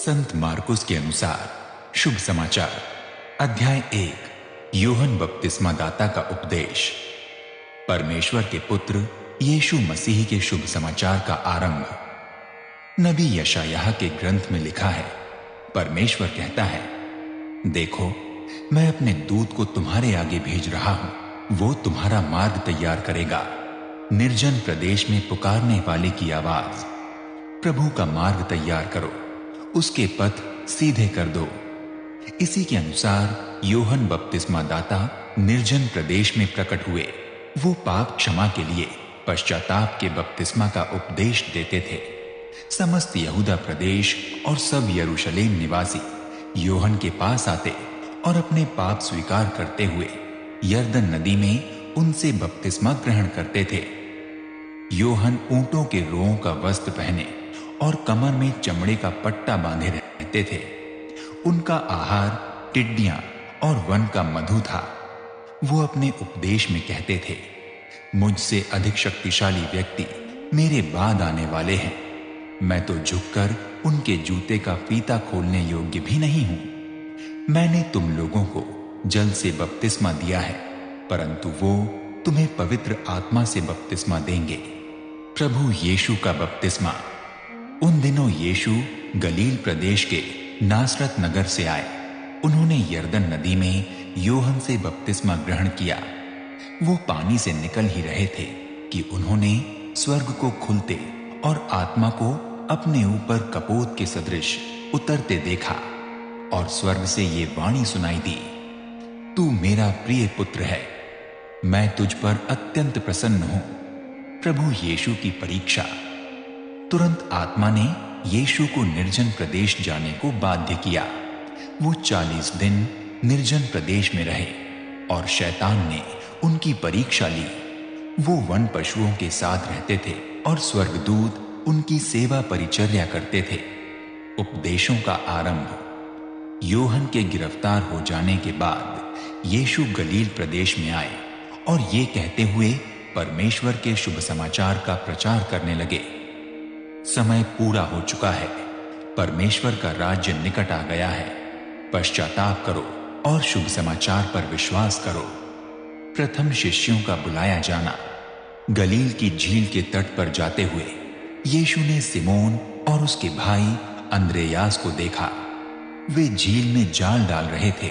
संत मार्कुस के अनुसार शुभ समाचार अध्याय 1 यूहन्ना बपतिस्मा दाता का उपदेश। परमेश्वर के पुत्र यीशु मसीह के शुभ समाचार का आरंभ। नबी यशायाह के ग्रंथ में लिखा है, परमेश्वर कहता है, देखो मैं अपने दूत को तुम्हारे आगे भेज रहा हूं, वो तुम्हारा मार्ग तैयार करेगा। निर्जन प्रदेश में पुकारने वाले की आवाज, प्रभु का मार्ग तैयार करो, उसके पथ सीधे कर दो। इसी के अनुसार यूहन्ना बपतिस्मा दाता निर्जन प्रदेश में प्रकट हुए। वो पाप क्षमा के लिए पश्चाताप के बपतिस्मा का उपदेश देते थे। समस्त यहूदा प्रदेश और सब यरूशलेम निवासी यूहन्ना के पास आते और अपने पाप स्वीकार करते हुए यरदन नदी में उनसे बपतिस्मा ग्रहण करते थे। यूहन्ना ऊंटों के रोओं का वस्त्र पहने और कमर में चमड़े का पट्टा बांधे रहते थे। उनका आहार टिड्डियां और वन का मधु था। वो अपने उपदेश में कहते थे, मुझसे अधिक शक्तिशाली व्यक्ति मेरे बाद आने वाले हैं, मैं तो झुककर उनके जूते का फीता खोलने योग्य भी नहीं हूं। मैंने तुम लोगों को जल से बपतिस्मा दिया है, परंतु वो तुम्हें पवित्र आत्मा से बपतिस्मा देंगे। प्रभु यीशु का बपतिस्मा। उन दिनों यीशु गलील प्रदेश के नासरत नगर से आए। उन्होंने यरदन नदी में यूहन्ना से बपतिस्मा ग्रहण किया। वो पानी से निकल ही रहे थे कि उन्होंने स्वर्ग को खुलते और आत्मा को अपने ऊपर कपोत के सदृश उतरते देखा, और स्वर्ग से ये वाणी सुनाई दी, तू मेरा प्रिय पुत्र है, मैं तुझ पर अत्यंत प्रसन्न हूं। प्रभु यीशु की परीक्षा। तुरंत आत्मा ने यीशु को निर्जन प्रदेश जाने को बाध्य किया। वो 40 दिन निर्जन प्रदेश में रहे और शैतान ने उनकी परीक्षा ली। वो वन पशुओं के साथ रहते थे और स्वर्गदूत उनकी सेवा परिचर्या करते थे। उपदेशों का आरंभ। यूहन्ना के गिरफ्तार हो जाने के बाद यीशु गलील प्रदेश में आए और ये कहते हुए परमेश्वर के शुभ समाचार का प्रचार करने लगे, समय पूरा हो चुका है, परमेश्वर का राज्य निकट आ गया है, पश्चाताप करो और शुभ समाचार पर विश्वास करो। प्रथम शिष्यों का बुलाया जाना। गलील की झील के तट पर जाते हुए यीशु ने सिमोन और उसके भाई अंद्रयास को देखा। वे झील में जाल डाल रहे थे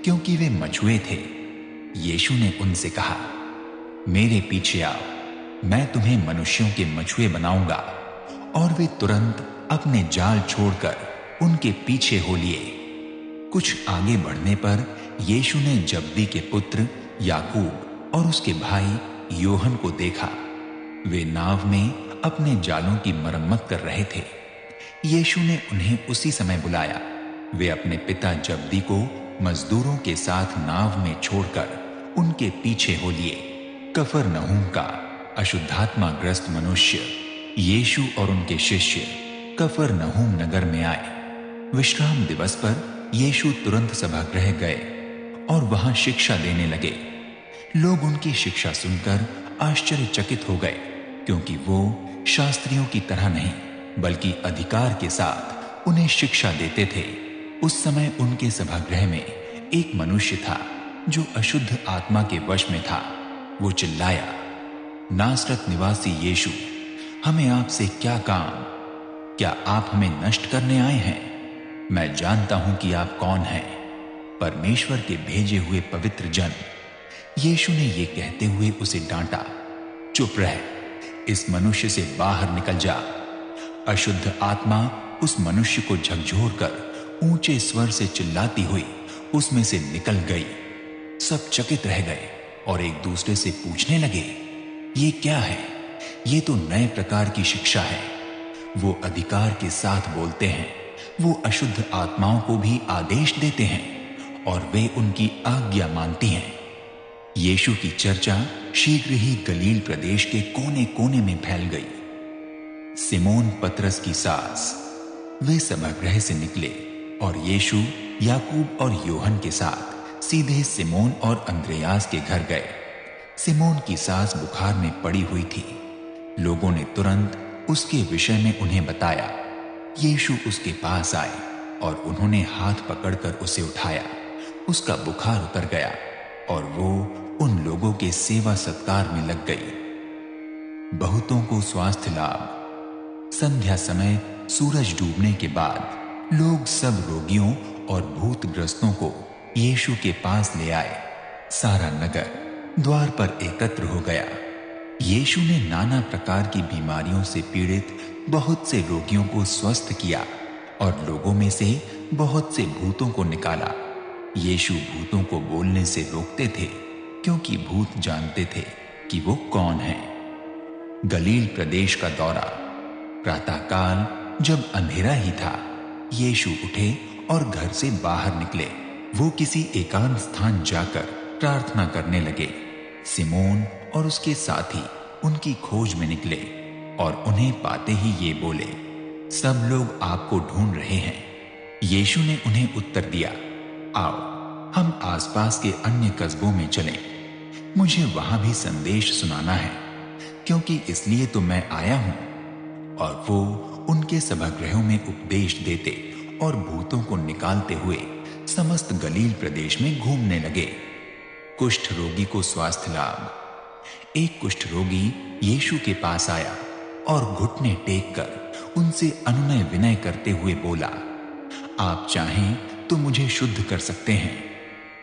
क्योंकि वे मछुए थे। यीशु ने उनसे कहा, मेरे पीछे आओ, मैं तुम्हें मनुष्यों के मछुए बनाऊंगा। और वे तुरंत अपने जाल छोड़कर उनके पीछे हो लिए। कुछ आगे बढ़ने पर यीशु ने जब्दी के पुत्र याकूब और उसके भाई यूहन्ना को देखा। वे नाव में अपने जालों की मरम्मत कर रहे थे। यीशु ने उन्हें उसी समय बुलाया। वे अपने पिता जब्दी को मजदूरों के साथ नाव में छोड़कर उनके पीछे हो लिए। कफरनहूम का अशुद्धात्मा ग्रस्त मनुष्य यीशु और उनके शिष्य कफरनहूम नगर में आए। विश्राम दिवस पर यीशु तुरंत सभागृह गए और वहां शिक्षा देने लगे। लोग उनकी शिक्षा सुनकर आश्चर्यचकित हो गए, क्योंकि वो शास्त्रियों की तरह नहीं बल्कि अधिकार के साथ उन्हें शिक्षा देते थे। उस समय उनके सभागृह में एक मनुष्य था जो अशुद्ध आत्मा के वश में था। वो चिल्लाया, नासरत निवासी यीशु, हमें आपसे क्या काम? क्या आप हमें नष्ट करने आए हैं? मैं जानता हूं कि आप कौन हैं, परमेश्वर के भेजे हुए पवित्र जन। यीशु ने यह कहते हुए उसे डांटा, चुप रह, इस मनुष्य से बाहर निकल जा। अशुद्ध आत्मा उस मनुष्य को झकझोरकर ऊंचे स्वर से चिल्लाती हुई उसमें से निकल गई। सब चकित रह गए और एक दूसरे से पूछने लगे, ये क्या है? ये तो नए प्रकार की शिक्षा है। वो अधिकार के साथ बोलते हैं, वो अशुद्ध आत्माओं को भी आदेश देते हैं और वे उनकी आज्ञा मानती हैं। यीशु की चर्चा शीघ्र ही गलील प्रदेश के कोने कोने में फैल गई। सिमोन पतरस की सास। वे सभागृह से निकले और यीशु याकूब और यूहन्ना के साथ सीधे सिमोन और अंद्रयास के घर गए। सिमोन की सास बुखार में पड़ी हुई थी। लोगों ने तुरंत उसके विषय में उन्हें बताया। यीशु उसके पास आए और उन्होंने हाथ पकड़कर उसे उठाया। उसका बुखार उतर गया और वो उन लोगों के सेवा सत्कार में लग गई। बहुतों को स्वास्थ्य लाभ। संध्या समय सूरज डूबने के बाद लोग सब रोगियों और भूतग्रस्तों को यीशु के पास ले आए। सारा नगर द्वार पर एकत्र हो गया। यीशु ने नाना प्रकार की बीमारियों से पीड़ित बहुत से रोगियों को स्वस्थ किया और लोगों में से बहुत से भूतों को निकाला। यीशु भूतों को बोलने से रोकते थे, क्योंकि भूत जानते थे कि वो कौन है। गलील प्रदेश का दौरा। प्रातःकाल जब अंधेरा ही था, यीशु उठे और घर से बाहर निकले। वो किसी एकांत स्थान जाकर प्रार्थना करने लगे। सिमोन और उसके साथी उनकी खोज में निकले और उन्हें पाते ही ये बोले, सब लोग आपको ढूंढ रहे हैं। यीशु ने उन्हें उत्तर दिया, आओ हम आसपास के अन्य कस्बों में चलें। मुझे वहां भी संदेश सुनाना है, क्योंकि इसलिए तो मैं आया हूं। और वो उनके सभागृहों में उपदेश देते और भूतों को निकालते हुए समस्त गलील प्रदेश में घूमने लगे। कुष्ठ रोगी को स्वास्थ्य लाभ। एक कुष्ठ रोगी यीशु के पास आया और घुटने टेक कर उनसे अनुनय विनय करते हुए बोला, आप चाहें तो मुझे शुद्ध कर सकते हैं।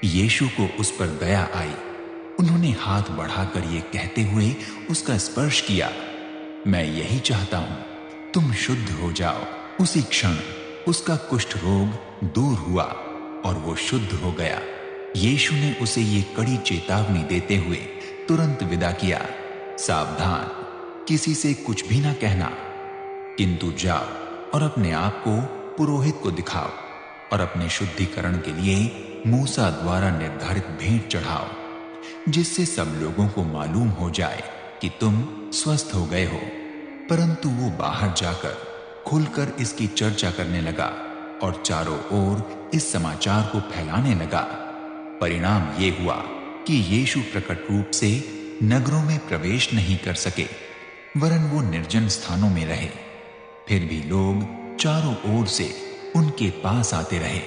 यीशु को उस पर दया आई। उन्होंने हाथ बढ़ाकर ये कहते हुए उसका स्पर्श किया, मैं यही चाहता हूं, तुम शुद्ध हो जाओ। उसी क्षण उसका कुष्ठ रोग दूर हुआ और वो शुद्ध हो गया। यीशु ने उसे ये कड़ी चेतावनी देते हुए तुरंत विदा किया, सावधान, किसी से कुछ भी ना कहना, किंतु जाओ और अपने आप को पुरोहित को दिखाओ और अपने शुद्धिकरण के लिए मूसा द्वारा निर्धारित भेंट चढ़ाओ, जिससे सब लोगों को मालूम हो जाए कि तुम स्वस्थ हो गए हो। परंतु वो बाहर जाकर खुलकर इसकी चर्चा करने लगा और चारों ओर इस समाचार को फैलाने लगा। परिणाम ये हुआ कि यीशु प्रकट रूप से नगरों में प्रवेश नहीं कर सके, वरन वो निर्जन स्थानों में रहे। फिर भी लोग चारों ओर से उनके पास आते रहे।